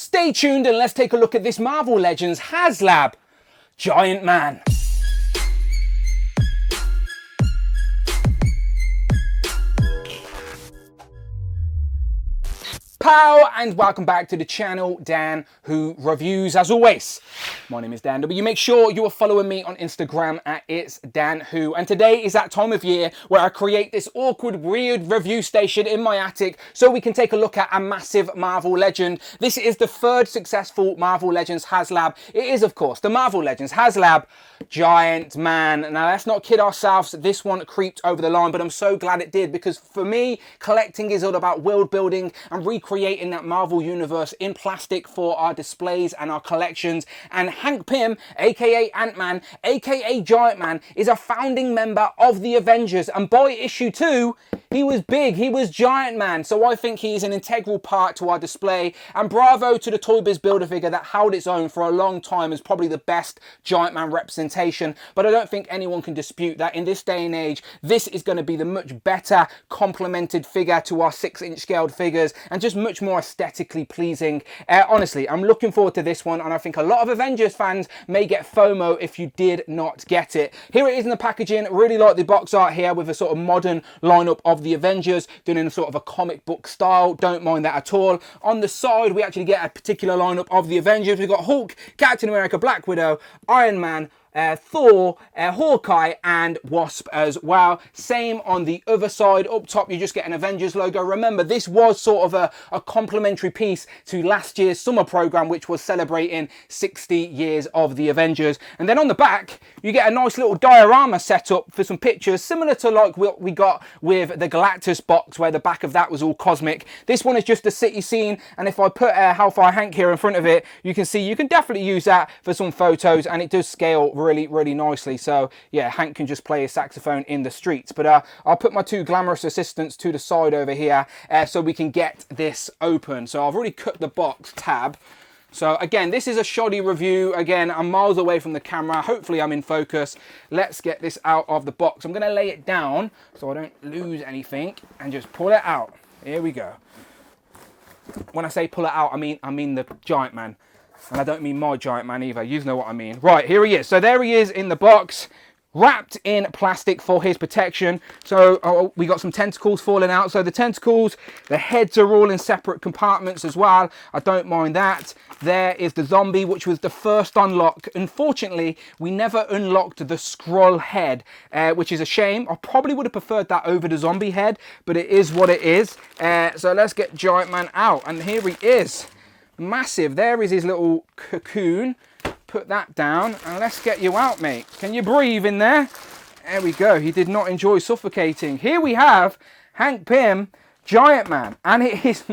Stay tuned and let's take a look at this Marvel Legends Haslab Giant Man. Pow, and welcome back to the channel, Dan Who Reviews. As always, my name is Dan W. Make sure you are following me on Instagram at It's Dan Who. And today is that time of year where I create this awkward, weird review station in my attic so we can take a look at a massive Marvel Legend. This is the third successful Marvel Legends Haslab. It is, of course, the Marvel Legends Haslab Giant Man. Now, let's not kid ourselves. This one creeped over the line, but I'm so glad it did, because for me, collecting is all about world building and recreating that Marvel universe in plastic for our displays and our collections. And Hank Pym, aka Ant-Man, aka Giant Man, is a founding member of the Avengers, and by issue 2 he was big, he was Giant Man, so I think he's an integral part to our display. And bravo to the Toy Biz Build-A-Figure that held its own for a long time as probably the best Giant Man representation. But I don't think anyone can dispute that in this day and age, this is going to be the much better complemented figure to our 6-inch scaled figures, and just much more aesthetically pleasing. Honestly, I'm looking forward to this one, and I think a lot of Avengers fans may get FOMO if you did not get it. Here it is in the packaging. Really like the box art here with a sort of modern lineup of the Avengers done in a sort of a comic book style. Don't mind that at all. On the side, we actually get a particular lineup of the Avengers. We've got Hulk, Captain America, Black Widow, Iron Man, Thor, Hawkeye and Wasp as well. Same on the other side. Up top you just get an Avengers logo. Remember, this was sort of a complimentary piece to last year's summer program, which was celebrating 60 years of the Avengers. And then on the back you get a nice little diorama set up for some pictures, similar to like what we got with the Galactus box, where the back of that was all cosmic. This one is just a city scene, and if I put Hellfire Hank here in front of it, you can see you can definitely use that for some photos, and it does scale really nicely. So yeah, Hank can just play his saxophone in the streets. But I'll put my 2 glamorous assistants to the side over here so we can get this open. So I've already cut the box tab. So again, this is a shoddy review. Again, I'm miles away from the camera. Hopefully I'm in focus. Let's get this out of the box. I'm going to lay it down so I don't lose anything and just pull it out. Here we go. When I say pull it out, I mean the Giant Man. And I don't mean my Giant Man either. You know what I mean. Right, here he is. So there he is in the box, wrapped in plastic for his protection. So we got some tentacles falling out. So the tentacles, the heads are all in separate compartments as well. I don't mind that. There is the zombie, which was the first unlock. Unfortunately, we never unlocked the Skrull head, which is a shame. I probably would have preferred that over the zombie head, but it is what it is. So let's get Giant Man out. And here he is. Massive. There is his little cocoon. Put that down and let's get you out, mate. Can you breathe in there? There we go. He did not enjoy suffocating. Here we have Hank Pym, Giant Man, and it is,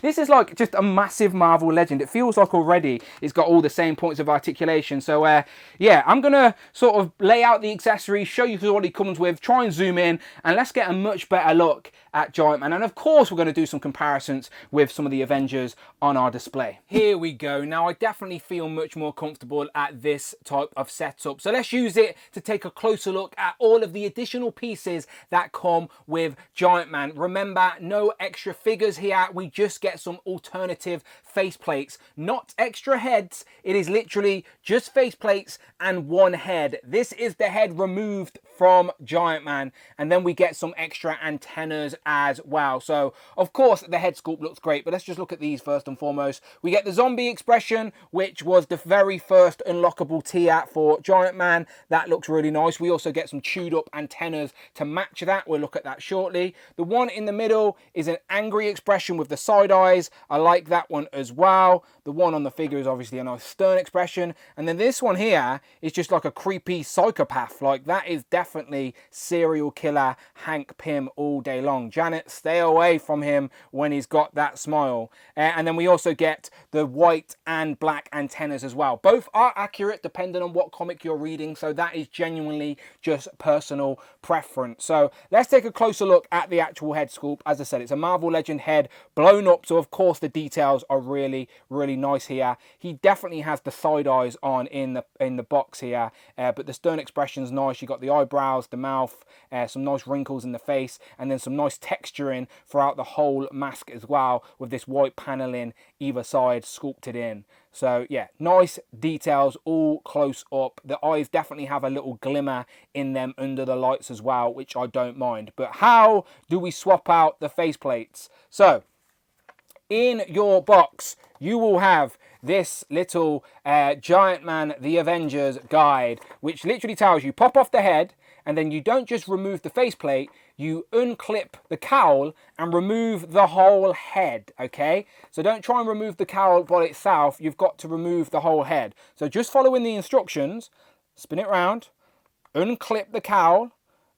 this is like just a massive Marvel Legend. It feels like already it's got all the same points of articulation. So yeah, I'm gonna sort of lay out the accessories, show you what it comes with, try and zoom in, and let's get a much better look at Giant Man. And of course we're going to do some comparisons with some of the Avengers on our display. Here we go. Now I definitely feel much more comfortable at this type of setup, so let's use it to take a closer look at all of the additional pieces that come with Giant Man. Remember, no extra figures here. We just get some alternative faceplates, not extra heads. It is literally just faceplates and one head. This is the head removed from Giant Man, and then we get some extra antennas as well. So of course the head sculpt looks great, but let's just look at these first and foremost. We get the zombie expression, which was the very first unlockable tier for Giant Man. That looks really nice. We also get some chewed up antennas to match that. We'll look at that shortly. The one in the middle is an angry expression with the side eyes. I like that one as well. The one on the figure is obviously a nice stern expression, and then this one here is just like a creepy psychopath. Like, that is definitely serial killer Hank Pym all day long. Janet, stay away from him when he's got that smile. And then we also get the white and black antennas as well. Both are accurate depending on what comic you're reading, so that is genuinely just personal preference. So let's take a closer look at the actual head sculpt. As I said, it's a Marvel Legend head blown up, so of course the details are really, really nice here. He definitely has the side eyes on in the box here, but the stern expression's nice. You got the eyebrows, the mouth, some nice wrinkles in the face, and then some nice texturing throughout the whole mask as well, with this white paneling either side sculpted in. So yeah, nice details, all close up. The eyes definitely have a little glimmer in them under the lights as well, which I don't mind. But how do we swap out the faceplates? So in your box, you will have this little Giant Man the Avengers guide, which literally tells you pop off the head, and then you don't just remove the faceplate, you unclip the cowl and remove the whole head, okay? So don't try and remove the cowl by itself, you've got to remove the whole head. So just following the instructions, spin it around, unclip the cowl,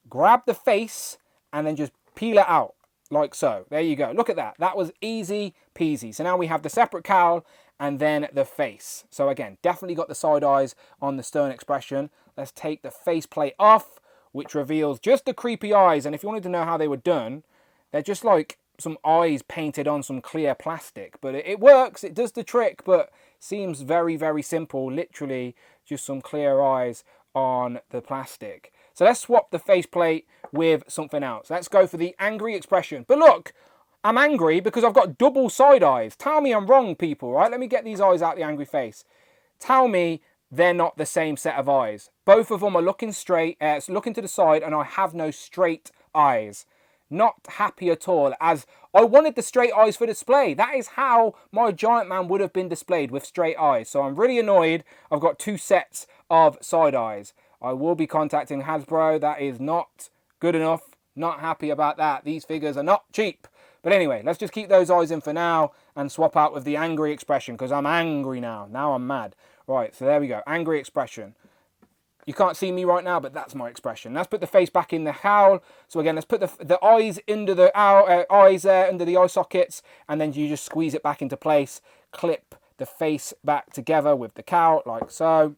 grab the face, and then just peel it out, like so. There you go, look at that. That was easy peasy. So now we have the separate cowl and then the face. So again, definitely got the side eyes on the stern expression. Let's take the faceplate off, which reveals just the creepy eyes. And if you wanted to know how they were done, they're just like some eyes painted on some clear plastic. But it works, it does the trick, but seems very, very simple. Literally just some clear eyes on the plastic. So let's swap the faceplate with something else. Let's go for the angry expression. But look, I'm angry because I've got double side eyes. Tell me I'm wrong, people, right? Let me get these eyes out the angry face. Tell me they're not the same set of eyes. Both of them are looking straight, looking to the side, and I have no straight eyes. Not happy at all, as I wanted the straight eyes for display. That is how my Giant Man would have been displayed, with straight eyes. So I'm really annoyed I've got two sets of side eyes. I will be contacting Hasbro. That is not good enough. Not happy about that. These figures are not cheap. But anyway, let's just keep those eyes in for now and swap out with the angry expression, because I'm angry now. Now I'm mad. Right, so there we go. Angry expression. You can't see me right now, but that's my expression. Let's put the face back in the cowl. So again, let's put the eyes under the eyes there, under the eye sockets, and then you just squeeze it back into place. Clip the face back together with the cowl, like so.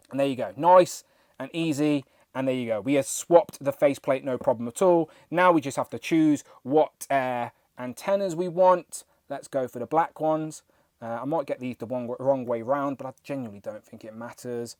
And there you go. Nice and easy. And there you go. We have swapped the faceplate, no problem at all. Now we just have to choose what antennas we want. Let's go for the black ones. I might get these the wrong way round, but I genuinely don't think it matters.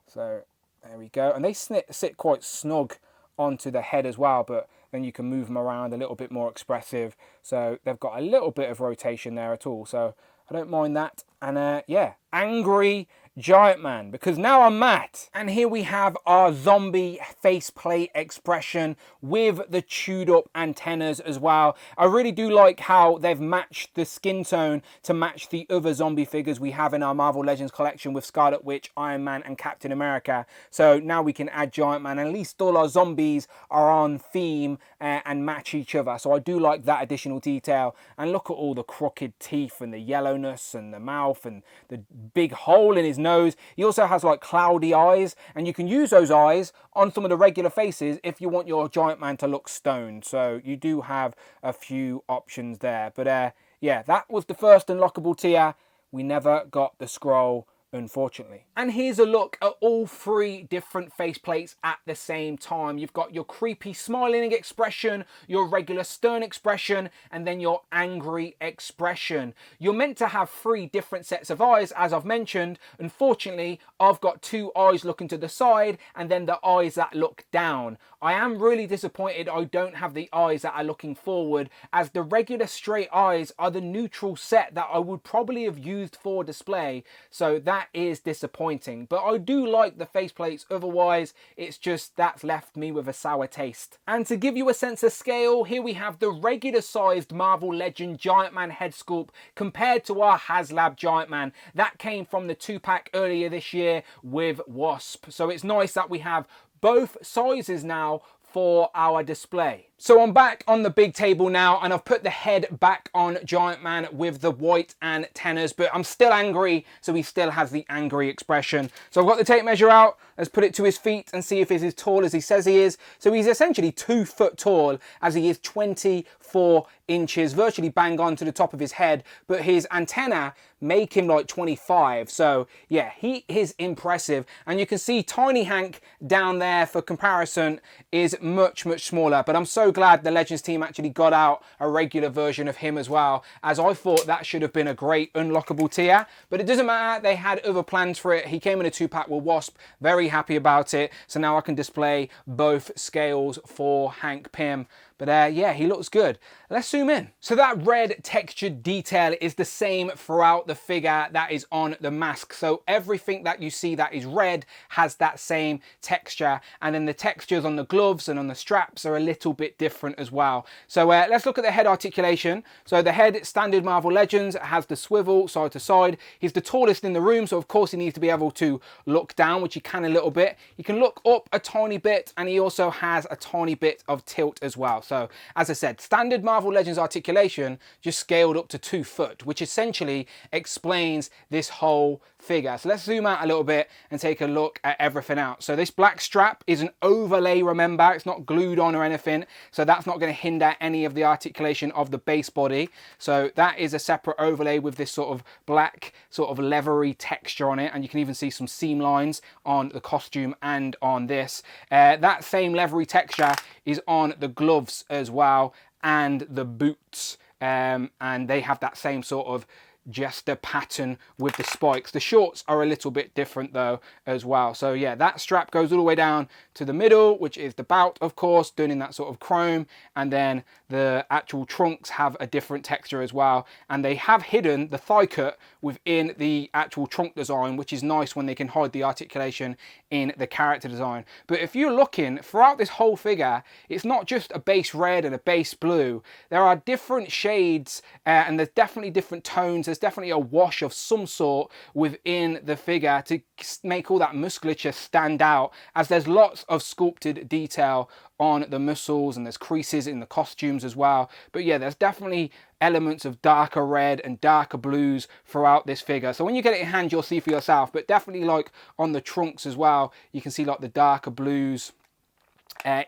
So there we go. And they sit quite snug onto the head as well, but then you can move them around a little bit more expressive. So they've got a little bit of rotation there at all. So I don't mind that. And yeah, angry Giant Man, because now I'm mad. And here we have our zombie faceplate expression with the chewed up antennas as well. I really do like how they've matched the skin tone to match the other zombie figures we have in our Marvel Legends collection with Scarlet Witch, Iron Man and Captain America. So now we can add Giant Man, and at least all our zombies are on theme and match each other. So I do like that additional detail. And look at all the crooked teeth and the yellowness and the mouth and the big hole in his nose. He also has like cloudy eyes, and you can use those eyes on some of the regular faces if you want your Giant Man to look stoned. So you do have a few options there. But yeah, that was the first unlockable tier. We never got the scroll, unfortunately. And here's a look at all three different faceplates at the same time. You've got your creepy smiling expression, your regular stern expression, and then your angry expression. You're meant to have three different sets of eyes, as I've mentioned. Unfortunately, I've got two eyes looking to the side and then the eyes that look down. I am really disappointed I don't have the eyes that are looking forward, as the regular straight eyes are the neutral set that I would probably have used for display. So that is disappointing, but I do like the faceplates otherwise. It's just that's left me with a sour taste. And to give you a sense of scale, here we have the regular sized Marvel Legend Giant Man head sculpt compared to our Haslab Giant Man that came from the 2-pack earlier this year with Wasp. So it's nice that we have both sizes now for our display. So I'm back on the big table now, and I've put the head back on Giant Man with the white antennas, but I'm still angry, so he still has the angry expression. So I've got the tape measure out. Let's put it to his feet and see if he's as tall as he says he is. So he's essentially 2 foot tall, as he is 24 inches, virtually bang on to the top of his head, but his antenna make him like 25. So yeah, he is impressive. And you can see Tiny Hank down there, for comparison, is much, much smaller. But I'm so so glad the Legends team actually got out a regular version of him as well, as I thought that should have been a great unlockable tier, but it doesn't matter. They had other plans for it. He came in a 2-pack with Wasp, very happy about it. So now I can display both scales for Hank Pym. But yeah, he looks good. Let's zoom in. So that red textured detail is the same throughout the figure that is on the mask. So everything that you see that is red has that same texture. And then the textures on the gloves and on the straps are a little bit different as well. So let's look at the head articulation. So the head, standard Marvel Legends, has the swivel side to side. He's the tallest in the room, so of course he needs to be able to look down, which he can a little bit. He can look up a tiny bit, and he also has a tiny bit of tilt as well. So as I said, standard Marvel Legends articulation just scaled up to 2 foot, which essentially explains this whole figure. So let's zoom out a little bit and take a look at everything else. So this black strap is an overlay, remember, it's not glued on or anything, so that's not going to hinder any of the articulation of the base body. So that is a separate overlay with this sort of black sort of leathery texture on it, and you can even see some seam lines on the costume and on this. That same leathery texture is on the gloves as well, and the boots, and they have that same sort of jester pattern with the spikes. The shorts are a little bit different though as well. So yeah, that strap goes all the way down to the middle, which is the bout, of course, done in that sort of chrome, and then the actual trunks have a different texture as well, and they have hidden the thigh cut within the actual trunk design, which is nice when they can hide the articulation in the character design. But if you're looking throughout this whole figure, it's not just a base red and a base blue. There are different shades, and there's definitely different tones. There's definitely a wash of some sort within the figure to make all that musculature stand out, as there's lots of sculpted detail on the muscles, and there's creases in the costumes as well. But yeah, there's definitely elements of darker red and darker blues throughout this figure. So when you get it in hand, you'll see for yourself, but definitely like on the trunks as well, you can see like the darker blues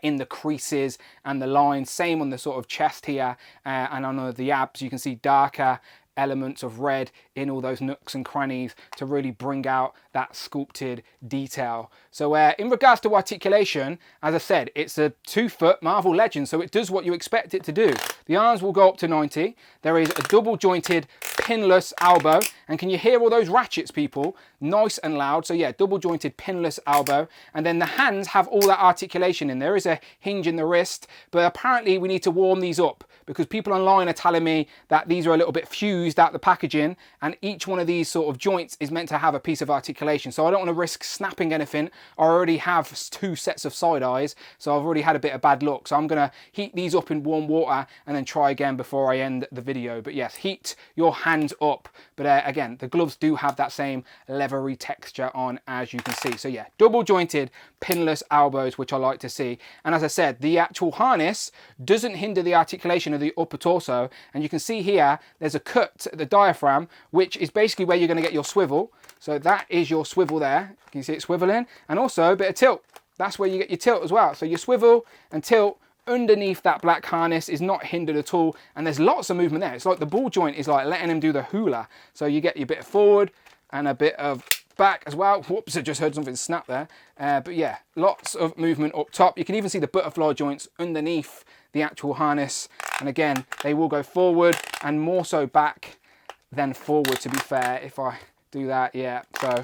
in the creases and the lines. Same on the sort of chest here, and on the abs, you can see darker elements of red in all those nooks and crannies to really bring out that sculpted detail. So in regards to articulation, as I said, it's a 2-foot Marvel Legend, so it does what you expect it to do. The arms will go up to 90. There is a double jointed pinless elbow, and can you hear all those ratchets, people? Nice and loud. So yeah, double jointed pinless elbow, and then the hands have all that articulation in. There is a hinge in the wrist, but apparently we need to warm these up, because people online are telling me that these are a little bit fused out the packaging, and each one of these sort of joints is meant to have a piece of articulation. So I don't want to risk snapping anything. I already have 2 sets of side eyes, so I've already had a bit of bad luck. So I'm going to heat these up in warm water and then try again before I end the video. But yes, heat your hands up. But again, the gloves do have that same leathery texture on, as you can see. So yeah, double jointed pinless elbows, which I like to see. And as I said, the actual harness doesn't hinder the articulation of the upper torso, and you can see here there's a cut at the diaphragm, which is basically where you're going to get your swivel. So that is your swivel there. Can you see it swiveling? And also a bit of tilt. That's where you get your tilt as well. So your swivel and tilt underneath that black harness is not hindered at all, and there's lots of movement there. It's like the ball joint is like letting him do the hula. So you get your bit of forward and a bit of back as well. Whoops, I just heard something snap there. But yeah, lots of movement up top. You can even see the butterfly joints underneath the actual harness, and again, they will go forward and more so back than forward, to be fair, if I do that. Yeah, so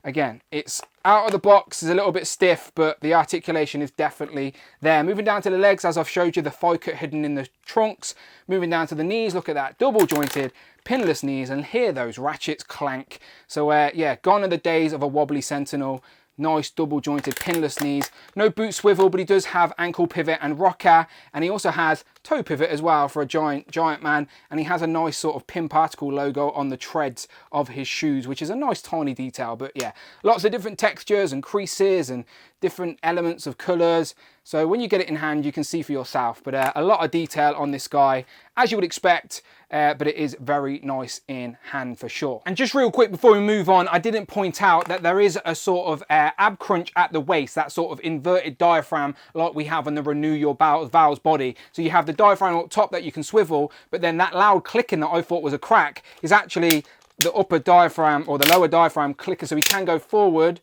again, it's out of the box, is a little bit stiff, but the articulation is definitely there. Moving down to the legs, as I've showed you, the thigh cut hidden in the trunks. Moving down to the knees, look at that, double jointed pinless knees, and hear those ratchets clank. So yeah, gone are the days of a wobbly Sentinel. Nice double jointed pinless knees. No boot swivel, but he does have ankle pivot and rocker, and he also has toe pivot as well for a giant man, and he has a nice sort of Pym Particle logo on the treads of his shoes, which is a nice tiny detail. But yeah, lots of different textures and creases and different elements of colours. So when you get it in hand, you can see for yourself. But a lot of detail on this guy, as you would expect, but it is very nice in hand for sure. And just real quick before we move on, I didn't point out that there is a sort of ab crunch at the waist, that sort of inverted diaphragm like we have on the Renew Your Vows body. So you have the diaphragm up top that you can swivel, but then that loud clicking that I thought was a crack is actually the upper diaphragm or the lower diaphragm clicker. So we can go forward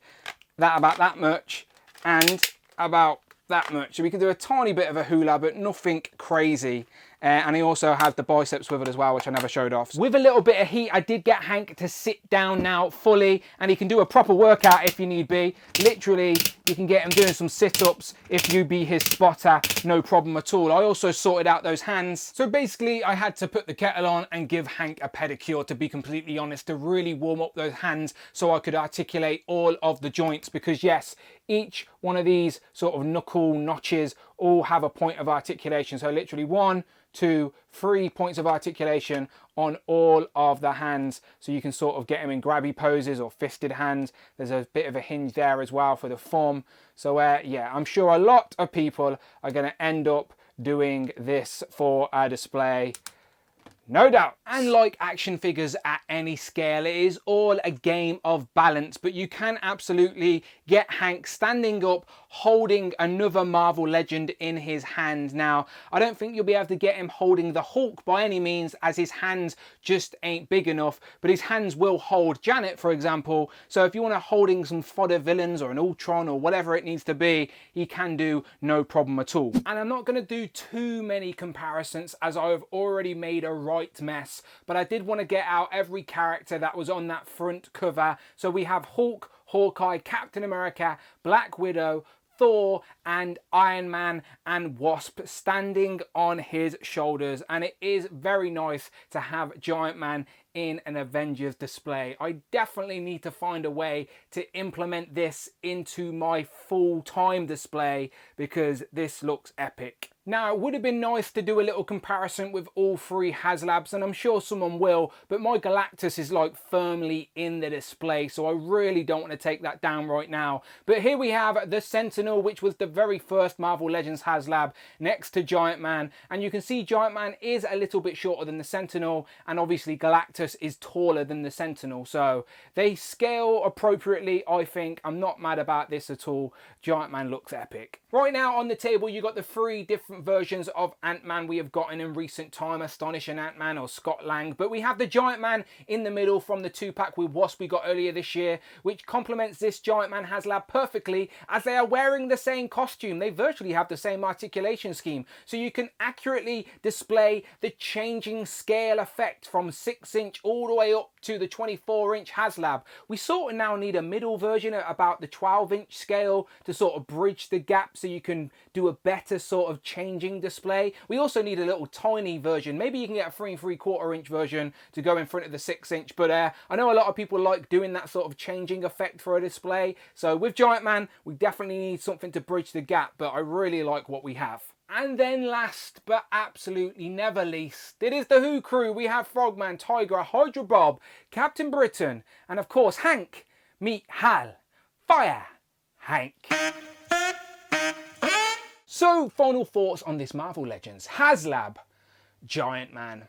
about that much and about that much. So we can do a tiny bit of a hula, but nothing crazy. And he also has the bicep swivel as well, which I never showed off. With a little bit of heat, I did get Hank to sit down now fully, and he can do a proper workout if you need be. Literally, you can get him doing some sit-ups if you be his spotter, no problem at all. I also sorted out those hands. So basically, I had to put the kettle on and give Hank a pedicure, to be completely honest, to really warm up those hands so I could articulate all of the joints, because yes, each one of these sort of knuckle notches all have a point of articulation. So literally 1, 2, 3 points of articulation on all of the hands, so you can sort of get them in grabby poses or fisted hands. There's a bit of a hinge there as well for the form. So yeah, I'm sure a lot of people are going to end up doing this for a display. No doubt. And like action figures at any scale, it is all a game of balance, but you can absolutely get Hank standing up holding another Marvel legend in his hand. Now, I don't think you'll be able to get him holding the Hulk by any means, as his hands just ain't big enough, but his hands will hold Janet, for example. So if you want to holding some fodder villains or an Ultron or whatever it needs to be, he can do no problem at all. And I'm not going to do too many comparisons, as I've already made a right mess, but I did want to get out every character that was on that front cover. So we have Hulk, Hawkeye, Captain America, Black Widow, Thor and Iron Man and Wasp standing on his shoulders, and it is very nice to have Giant Man in an Avengers display. I definitely need to find a way to implement this into my full-time display, because this looks epic. Now, it would have been nice to do a little comparison with all 3 Haslabs, and I'm sure someone will, but my Galactus is like firmly in the display, so I really don't want to take that down right now. But here we have the Sentinel, which was the very first Marvel Legends Haslab, next to Giant Man, and you can see Giant Man is a little bit shorter than the Sentinel, and obviously Galactus is taller than the Sentinel, so they scale appropriately, I think. I'm not mad about this at all. Giant Man looks epic. Right now on the table, you got the 3 different versions of Ant-Man we have gotten in recent time, Astonishing Ant-Man or Scott Lang, but we have the Giant Man in the middle from the 2-pack with Wasp we got earlier this year, which complements this Giant Man Haslab perfectly, as they are wearing the same costume. They virtually have the same articulation scheme, so you can accurately display the changing scale effect from 6-inch all the way up to the 24-inch Haslab. We sort of now need a middle version at about the 12-inch scale to sort of bridge the gap, so you can do a better sort of changing display. We also need a little tiny version. Maybe you can get a 3 3/4-inch version to go in front of the 6-inch, but I know a lot of people like doing that sort of changing effect for a display. So with Giant Man, we definitely need something to bridge the gap, but I really like what we have. And then last but absolutely never least, it is the Who crew. We have Frogman, Tiger, Hydra Bob, Captain Britain, and of course Hank. Meet Hal. Fire, Hank. So, final thoughts on this Marvel Legends Haslab Giant Man.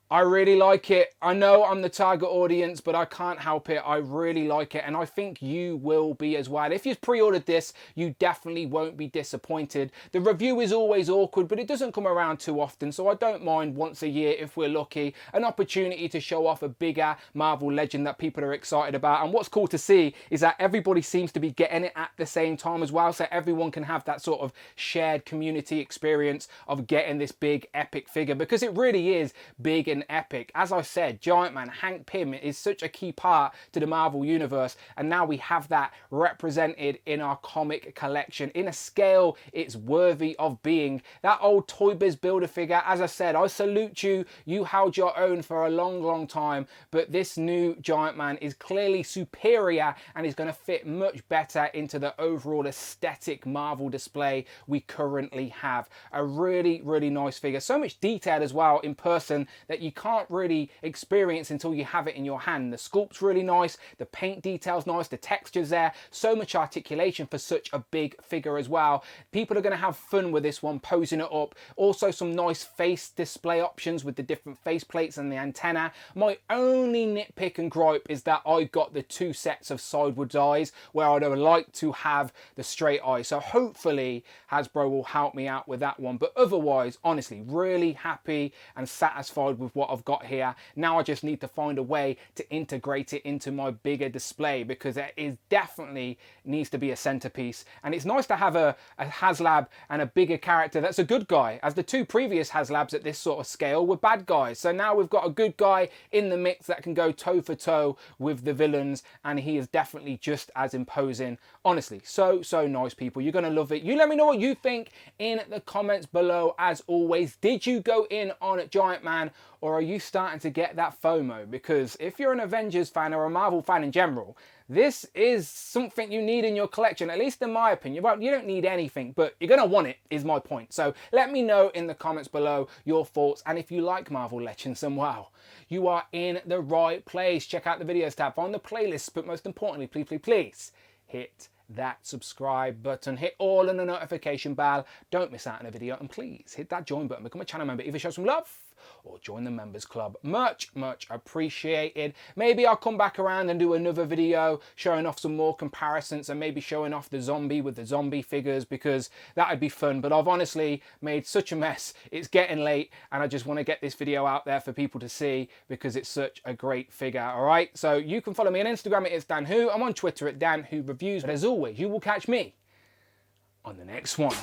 I really like it. I know I'm the target audience, but I can't help it. I really like it, and I think you will be as well. If you've pre-ordered this, you definitely won't be disappointed. The review is always awkward, but it doesn't come around too often, so I don't mind once a year, if we're lucky, an opportunity to show off a bigger Marvel Legend that people are excited about. And what's cool to see is that everybody seems to be getting it at the same time as well, so everyone can have that sort of shared community experience of getting this big epic figure, because it really is big and epic. As I said, Giant Man, Hank Pym is such a key part to the Marvel Universe, and now we have that represented in our comic collection in a scale it's worthy of being. That old Toy Biz Builder figure, as I said, I salute you. You held your own for a long time, but this new Giant Man is clearly superior and is going to fit much better into the overall aesthetic Marvel display we currently have. A really nice figure. So much detail as well in person that you can't really experience until you have it in your hand. The sculpt's really nice, the paint detail's nice, the texture's there, so much articulation for such a big figure as well. People are going to have fun with this one, posing it up. Also some nice face display options with the different face plates and the antenna. My only nitpick and gripe is that I got the 2 sets of sideways eyes, where I'd like to have the straight eye. So hopefully Hasbro will help me out with that one. But otherwise, honestly, really happy and satisfied with what what I've got here. Now I just need to find a way to integrate it into my bigger display, because it is definitely needs to be a centerpiece. And it's nice to have a Haslab and a bigger character that's a good guy, as the two previous Haslabs at this sort of scale were bad guys. So now we've got a good guy in the mix that can go toe for toe with the villains, and he is definitely just as imposing. Honestly, so nice, people. You're gonna love it. You let me know what you think in the comments below. As always, did you go in on Giant Man, or are you starting to get that FOMO? Because if you're an Avengers fan or a Marvel fan in general, this is something you need in your collection, at least in my opinion. Well, you don't need anything, but you're going to want it, is my point. So let me know in the comments below your thoughts. And if you like Marvel Legends, then wow, you are in the right place. Check out the videos tab, find the playlists, but most importantly, please hit that subscribe button, hit all on the notification bell, don't miss out on a video, and please hit that join button, become a channel member, either show some love or join the members club. Much appreciated. Maybe I'll come back around and do another video showing off some more comparisons, and maybe showing off the zombie with the zombie figures, because that would be fun. But I've honestly made such a mess, it's getting late, and I just want to get this video out there for people to see, because it's such a great figure. All right, so you can follow me on Instagram, it's Dan Who. I'm on Twitter at Dan Who Reviews. But as always, you will catch me on the next one.